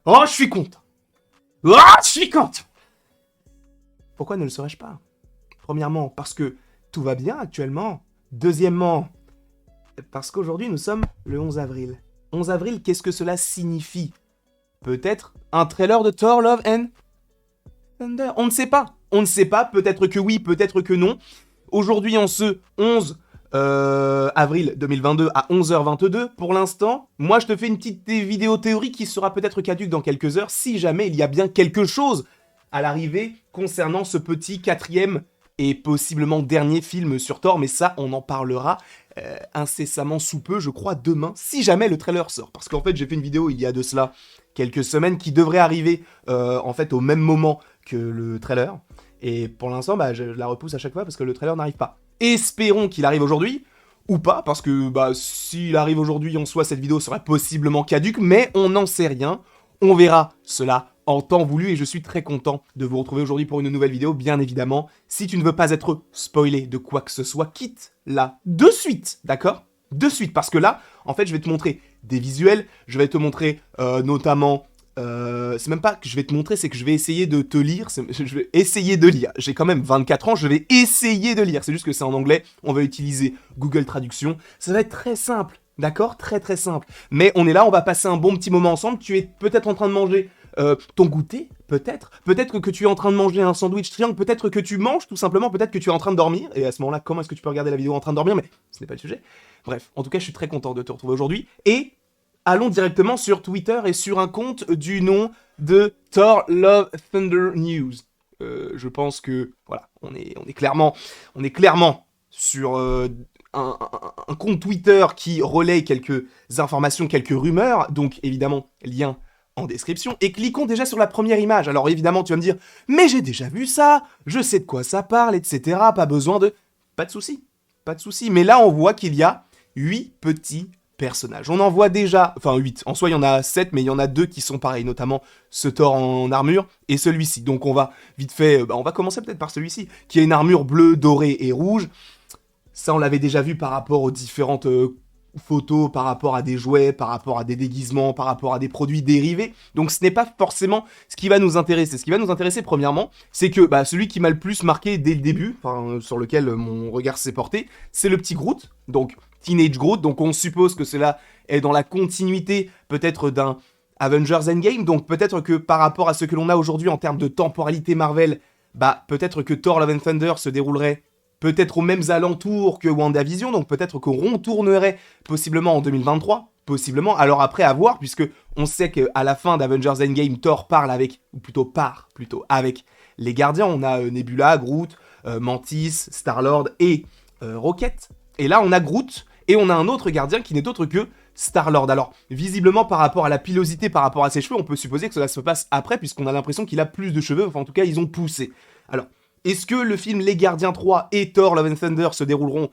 Oh, je suis content. Oh, je suis content. Pourquoi ne le serais-je pas? Premièrement, parce que tout va bien actuellement. Deuxièmement, parce qu'aujourd'hui nous sommes le 11 avril. 11 avril, qu'est-ce que cela signifie? Peut-être un trailer de Thor, Love and Thunder. On ne sait pas. On ne sait pas. Peut-être que oui, peut-être que non. Aujourd'hui, en ce 11 avril 2022 à 11h22, pour l'instant, moi je te fais une petite vidéo théorique qui sera peut-être caduque dans quelques heures si jamais il y a bien quelque chose à l'arrivée concernant ce petit quatrième et possiblement dernier film sur Thor, mais ça, on en parlera incessamment sous peu, je crois, demain, si jamais le trailer sort. Parce qu'en fait, j'ai fait une vidéo il y a de cela quelques semaines qui devrait arriver en fait au même moment que le trailer. Et pour l'instant, bah, je la repousse à chaque fois parce que le trailer n'arrive pas. Espérons qu'il arrive aujourd'hui, ou pas, parce que bah, s'il arrive aujourd'hui en soi, cette vidéo serait possiblement caduque, mais on n'en sait rien. On verra cela en temps voulu et je suis très content de vous retrouver aujourd'hui pour une nouvelle vidéo, bien évidemment. Si tu ne veux pas être spoilé de quoi que ce soit, quitte là de suite, d'accord? De suite, parce que là, en fait, je vais te montrer des visuels, je vais te montrer notamment... c'est même pas que je vais te montrer, c'est que je vais essayer de te lire, je vais essayer de lire. J'ai quand même 24 ans, je vais essayer de lire. C'est juste que c'est en anglais, on va utiliser Google Traduction. Ça va être très simple, d'accord? Très très simple. Mais on est là, on va passer un bon petit moment ensemble. Tu es peut-être en train de manger ton goûter, peut-être. Peut-être que tu es en train de manger un sandwich triangle, peut-être que tu manges tout simplement, peut-être que tu es en train de dormir. Et à ce moment-là, comment est-ce que tu peux regarder la vidéo en train de dormir? Mais ce n'est pas le sujet. Bref, en tout cas, je suis très content de te retrouver aujourd'hui. Et allons directement sur Twitter et sur un compte du nom de Thor Love Thunder News. Je pense que, voilà, on est clairement sur un compte Twitter qui relaie quelques informations, quelques rumeurs, donc évidemment, lien en description, et cliquons déjà sur la première image. Alors évidemment, tu vas me dire, mais j'ai déjà vu ça, je sais de quoi ça parle, etc., pas besoin de... Pas de souci, mais là on voit qu'il y a 8 petits personnages. On en voit déjà, enfin 8, en soi il y en a 7, mais il y en a 2 qui sont pareils, notamment ce Thor en armure et celui-ci. Donc on va vite fait, on va commencer peut-être par celui-ci, qui a une armure bleue, dorée et rouge. Ça on l'avait déjà vu par rapport aux différentes photos, par rapport à des jouets, par rapport à des déguisements, par rapport à des produits dérivés. Donc ce n'est pas forcément ce qui va nous intéresser. Ce qui va nous intéresser premièrement, c'est que celui qui m'a le plus marqué dès le début, sur lequel mon regard s'est porté, c'est le petit Groot, donc Teenage Groot, donc on suppose que cela est dans la continuité peut-être d'un Avengers Endgame, donc peut-être que par rapport à ce que l'on a aujourd'hui en termes de temporalité Marvel, peut-être que Thor Love and Thunder se déroulerait peut-être aux mêmes alentours que WandaVision, donc peut-être qu'on retournerait possiblement en 2023, possiblement, alors après à voir, puisque on sait qu'à la fin d'Avengers Endgame, Thor part avec les gardiens, on a Nebula, Groot, Mantis, Star-Lord et Rocket, et là on a Groot, et on a un autre gardien qui n'est autre que Star-Lord. Alors, visiblement, par rapport à la pilosité, par rapport à ses cheveux, on peut supposer que cela se passe après, puisqu'on a l'impression qu'il a plus de cheveux, enfin en tout cas, ils ont poussé. Alors, est-ce que le film Les Gardiens 3 et Thor Love and Thunder se dérouleront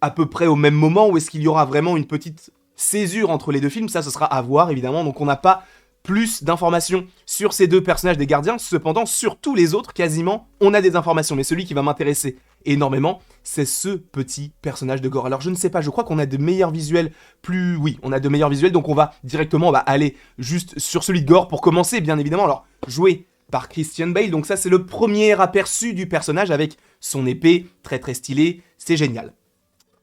à peu près au même moment, ou est-ce qu'il y aura vraiment une petite césure entre les deux films? Ça, ce sera à voir, évidemment, donc on n'a pas plus d'informations sur ces deux personnages des gardiens. Cependant, sur tous les autres, quasiment, on a des informations, mais celui qui va m'intéresser énormément, c'est ce petit personnage de Gorr. Alors je ne sais pas, je crois qu'on a de meilleurs visuels, oui, on a de meilleurs visuels, donc on va directement aller juste sur celui de Gorr pour commencer, bien évidemment. Alors, joué par Christian Bale, donc ça c'est le premier aperçu du personnage avec son épée, très très stylée, c'est génial.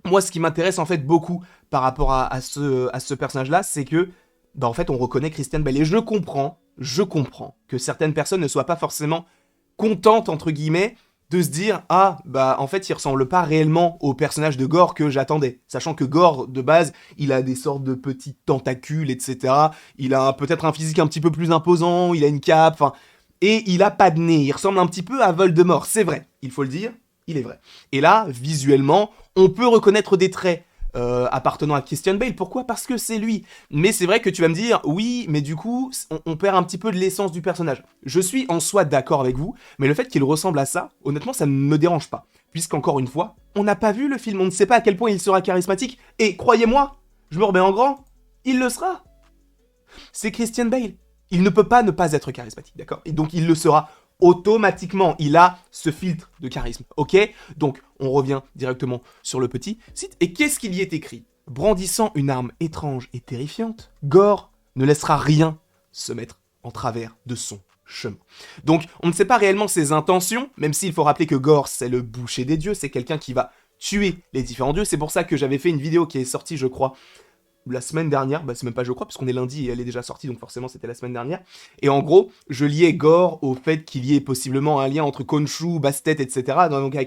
Moi, ce qui m'intéresse en fait beaucoup par rapport à ce personnage-là, c'est que, en fait, on reconnaît Christian Bale, et je comprends que certaines personnes ne soient pas forcément contentes, entre guillemets, de se dire, en fait, il ressemble pas réellement au personnage de Gorr que j'attendais. Sachant que Gorr, de base, il a des sortes de petits tentacules, etc. Il a peut-être un physique un petit peu plus imposant, il a une cape, et il a pas de nez. Il ressemble un petit peu à Voldemort, c'est vrai. Il faut le dire, il est vrai. Et là, visuellement, on peut reconnaître des traits appartenant à Christian Bale. Pourquoi? Parce que c'est lui. Mais c'est vrai que tu vas me dire, oui, mais du coup, on perd un petit peu de l'essence du personnage. Je suis en soi d'accord avec vous, mais le fait qu'il ressemble à ça, honnêtement, ça ne me dérange pas. Puisqu'encore une fois, on n'a pas vu le film, on ne sait pas à quel point il sera charismatique, et croyez-moi, je me remets en grand, il le sera. C'est Christian Bale. Il ne peut pas ne pas être charismatique, d'accord? Et donc il le sera automatiquement. Il a ce filtre de charisme, ok? Donc on revient directement sur le petit site. Et qu'est-ce qu'il y est écrit? Brandissant une arme étrange et terrifiante, Gorr ne laissera rien se mettre en travers de son chemin. Donc, on ne sait pas réellement ses intentions, même s'il faut rappeler que Gore, c'est le boucher des dieux, c'est quelqu'un qui va tuer les différents dieux. C'est pour ça que j'avais fait une vidéo qui est sortie, je crois, la semaine dernière, bah c'est même pas je crois, parce qu'on est lundi et elle est déjà sortie, donc forcément c'était la semaine dernière. Et en gros, je liais Gore au fait qu'il y ait possiblement un lien entre Khonshu, Bastet, etc. Donc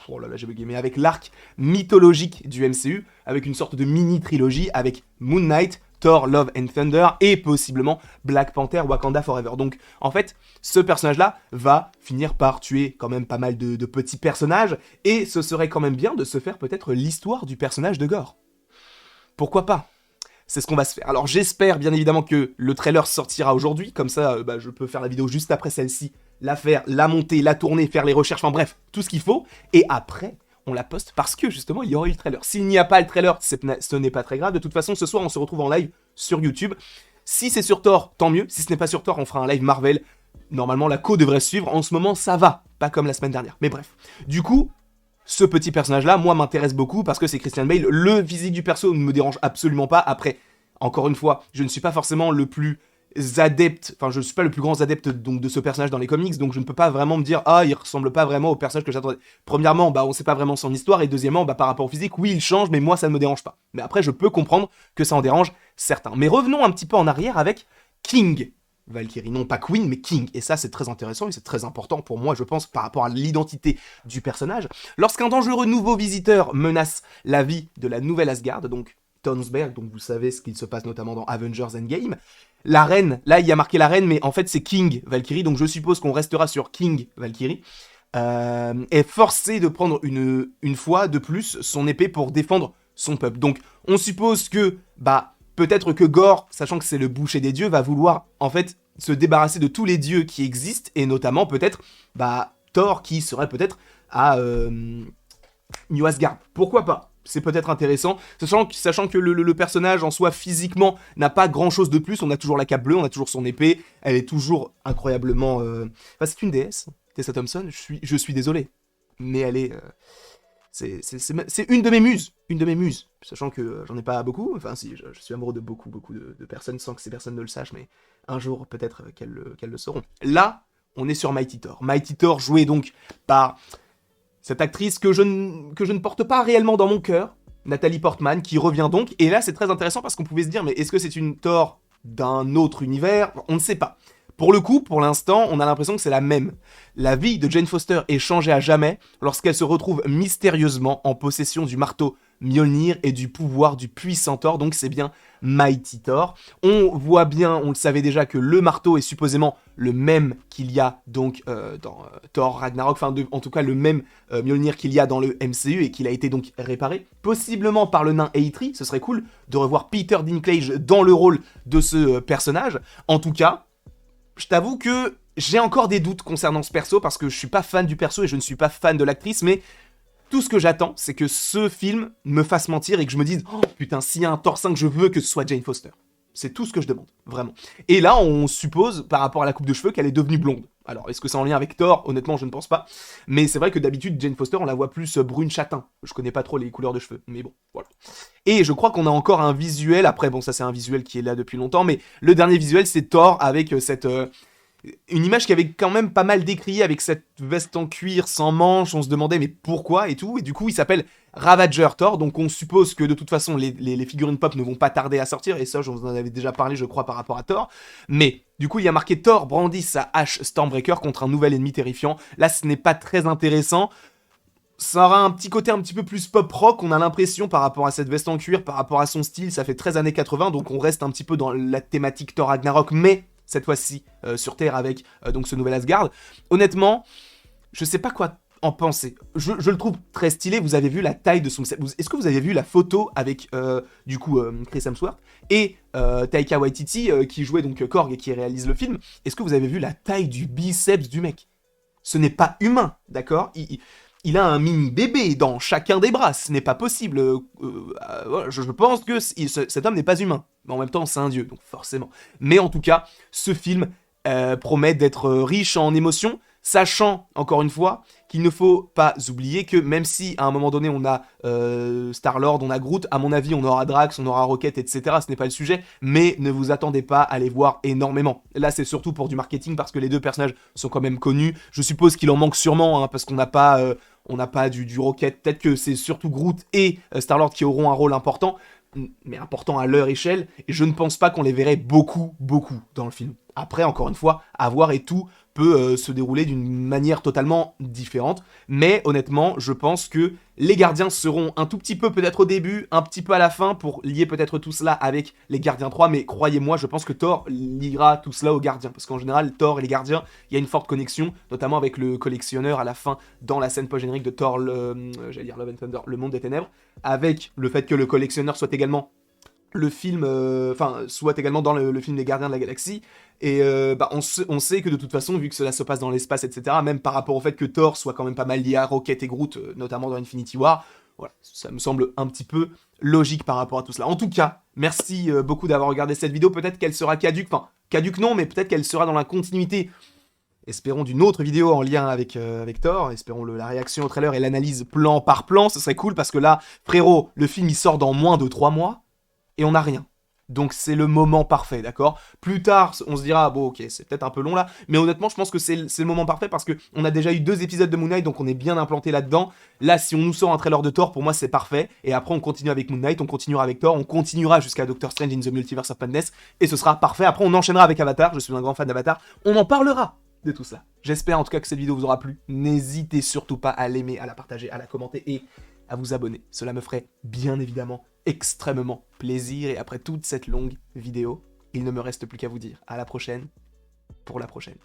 oh là là, j'ai bugué, mais avec l'arc mythologique du MCU, avec une sorte de mini-trilogie avec Moon Knight, Thor, Love and Thunder, et possiblement Black Panther, Wakanda Forever. Donc, en fait, ce personnage-là va finir par tuer quand même pas mal de petits personnages, et ce serait quand même bien de se faire peut-être l'histoire du personnage de Gore. Pourquoi pas? C'est ce qu'on va se faire. Alors j'espère bien évidemment que le trailer sortira aujourd'hui, comme ça je peux faire la vidéo juste après celle-ci, la faire, la monter, la tourner, faire les recherches, enfin bref, tout ce qu'il faut, et après, on la poste parce que justement il y aura eu le trailer. S'il n'y a pas le trailer, ce n'est pas très grave, de toute façon ce soir on se retrouve en live sur YouTube. Si c'est sur Thor, tant mieux, si ce n'est pas sur Thor, on fera un live Marvel. Normalement la co devrait suivre, en ce moment ça va, pas comme la semaine dernière, mais bref. Du coup, ce petit personnage-là, moi, m'intéresse beaucoup parce que c'est Christian Bale. Le physique du perso ne me dérange absolument pas. Après, encore une fois, je ne suis pas forcément le plus adepte, enfin, je ne suis pas le plus grand adepte donc, de ce personnage dans les comics, donc je ne peux pas vraiment me dire « Ah, il ressemble pas vraiment au personnage que j'attendais ». Premièrement, on sait pas vraiment son histoire, et deuxièmement, par rapport au physique, oui, il change, mais moi, ça ne me dérange pas. Mais après, je peux comprendre que ça en dérange certains. Mais revenons un petit peu en arrière avec King Valkyrie, non pas Queen, mais King. Et ça, c'est très intéressant et c'est très important pour moi, je pense, par rapport à l'identité du personnage. Lorsqu'un dangereux nouveau visiteur menace la vie de la nouvelle Asgard, donc Tonsberg, donc vous savez ce qu'il se passe notamment dans Avengers Endgame, la reine, là il y a marqué la reine, mais en fait c'est King Valkyrie, donc je suppose qu'on restera sur King Valkyrie, est forcé de prendre une fois de plus son épée pour défendre son peuple. Donc on suppose que, peut-être que Gore, sachant que c'est le boucher des dieux, va vouloir en fait se débarrasser de tous les dieux qui existent, et notamment peut-être Thor qui serait peut-être à New Asgard. Pourquoi pas? C'est peut-être intéressant, sachant que le personnage en soi physiquement n'a pas grand chose de plus. On a toujours la cape bleue, on a toujours son épée, elle est toujours incroyablement... Enfin, c'est une déesse, Tessa Thompson, je suis désolé, mais elle est... C'est une de mes muses, sachant que j'en ai pas beaucoup, enfin si, je suis amoureux de beaucoup de personnes sans que ces personnes ne le sachent, mais un jour peut-être qu'elles le sauront. Là, on est sur Mighty Thor. Mighty Thor joué donc par cette actrice que je ne porte pas réellement dans mon cœur, Nathalie Portman, qui revient donc, et là c'est très intéressant parce qu'on pouvait se dire, mais est-ce que c'est une Thor d'un autre univers? On ne sait pas. Pour le coup, pour l'instant, on a l'impression que c'est la même. La vie de Jane Foster est changée à jamais lorsqu'elle se retrouve mystérieusement en possession du marteau Mjolnir et du pouvoir du puissant Thor, donc c'est bien Mighty Thor. On voit bien, on le savait déjà, que le marteau est supposément le même qu'il y a donc dans Thor Ragnarok, enfin en tout cas le même Mjolnir qu'il y a dans le MCU et qu'il a été donc réparé, possiblement par le nain Eitri. Ce serait cool de revoir Peter Dinklage dans le rôle de ce personnage. En tout cas, je t'avoue que j'ai encore des doutes concernant ce perso, parce que je suis pas fan du perso et je ne suis pas fan de l'actrice, mais tout ce que j'attends, c'est que ce film me fasse mentir et que je me dise « Oh putain, s'il y a un Thor 5, je veux que ce soit Jane Foster ». C'est tout ce que je demande, vraiment. Et là, on suppose, par rapport à la coupe de cheveux, qu'elle est devenue blonde. Alors, est-ce que c'est en lien avec Thor? Honnêtement, je ne pense pas. Mais c'est vrai que d'habitude, Jane Foster, on la voit plus brune châtain. Je connais pas trop les couleurs de cheveux, mais bon, voilà. Et je crois qu'on a encore un visuel, après, bon, ça c'est un visuel qui est là depuis longtemps, mais le dernier visuel, c'est Thor avec cette... une image qui avait quand même pas mal décrié avec cette veste en cuir sans manches, on se demandait mais pourquoi et tout, et du coup il s'appelle Ravager Thor, donc on suppose que de toute façon les figurines pop ne vont pas tarder à sortir, et ça je vous en avais déjà parlé je crois par rapport à Thor, mais du coup il y a marqué Thor brandit sa hache Stormbreaker contre un nouvel ennemi terrifiant. Là ce n'est pas très intéressant, ça aura un petit côté un petit peu plus pop rock, on a l'impression par rapport à cette veste en cuir, par rapport à son style, ça fait très années 80, donc on reste un petit peu dans la thématique Thor Ragnarok, mais cette fois-ci sur Terre avec donc ce nouvel Asgard. Honnêtement, je sais pas quoi en penser. Je le trouve très stylé. Vous avez vu la taille de son... Est-ce que vous avez vu la photo avec du coup Chris Hemsworth et Taika Waititi qui jouait donc Korg et qui réalise le film? Est-ce que vous avez vu la taille du biceps du mec? Ce n'est pas humain, d'accord? Il a un mini bébé dans chacun des bras, ce n'est pas possible. Je pense que cet homme n'est pas humain, mais en même temps c'est un dieu, donc forcément. Mais en tout cas, ce film promet d'être riche en émotions, Sachant, encore une fois, qu'il ne faut pas oublier que même si à un moment donné on a Star-Lord, on a Groot, à mon avis on aura Drax, on aura Rocket, etc. Ce n'est pas le sujet, mais ne vous attendez pas à les voir énormément. Là c'est surtout pour du marketing parce que les deux personnages sont quand même connus. Je suppose qu'il en manque sûrement, hein, parce qu'on n'a pas du Rocket. Peut-être que c'est surtout Groot et Star-Lord qui auront un rôle important, mais important à leur échelle, et je ne pense pas qu'on les verrait beaucoup dans le film. Après, encore une fois, à voir, et tout peut se dérouler d'une manière totalement différente, mais honnêtement, je pense que les gardiens seront un tout petit peu peut-être au début, un petit peu à la fin, pour lier peut-être tout cela avec les gardiens 3, mais croyez-moi, je pense que Thor liera tout cela aux gardiens, parce qu'en général, Thor et les gardiens, il y a une forte connexion, notamment avec le collectionneur à la fin, dans la scène post-générique de Thor, j'allais dire Love and Thunder, le monde des ténèbres, avec le fait que le collectionneur soit également le film, soit également dans le film Les Gardiens de la Galaxie, et on sait que de toute façon, vu que cela se passe dans l'espace, etc., même par rapport au fait que Thor soit quand même pas mal lié à Rocket et Groot, notamment dans Infinity War, voilà, ça me semble un petit peu logique par rapport à tout cela. En tout cas, merci beaucoup d'avoir regardé cette vidéo, peut-être qu'elle sera caduque, enfin, caduque non, mais peut-être qu'elle sera dans la continuité, espérons, d'une autre vidéo en lien avec Thor, espérons la réaction au trailer et l'analyse plan par plan, ce serait cool, parce que là, frérot, le film il sort dans moins de 3 mois, et on n'a rien. Donc c'est le moment parfait, d'accord? Plus tard, on se dira, bon ok, c'est peut-être un peu long là, mais honnêtement, je pense que c'est le moment parfait parce qu'on a déjà eu 2 épisodes de Moon Knight, donc on est bien implanté là-dedans. Là, si on nous sort un trailer de Thor, pour moi c'est parfait, et après on continue avec Moon Knight, on continuera avec Thor, on continuera jusqu'à Doctor Strange in the Multiverse of Madness, et ce sera parfait. Après on enchaînera avec Avatar, je suis un grand fan d'Avatar, on en parlera de tout ça. J'espère en tout cas que cette vidéo vous aura plu. N'hésitez surtout pas à l'aimer, à la partager, à la commenter et à vous abonner. Cela me ferait bien évidemment extrêmement plaisir. Et après toute cette longue vidéo, il ne me reste plus qu'à vous dire à la prochaine pour la prochaine.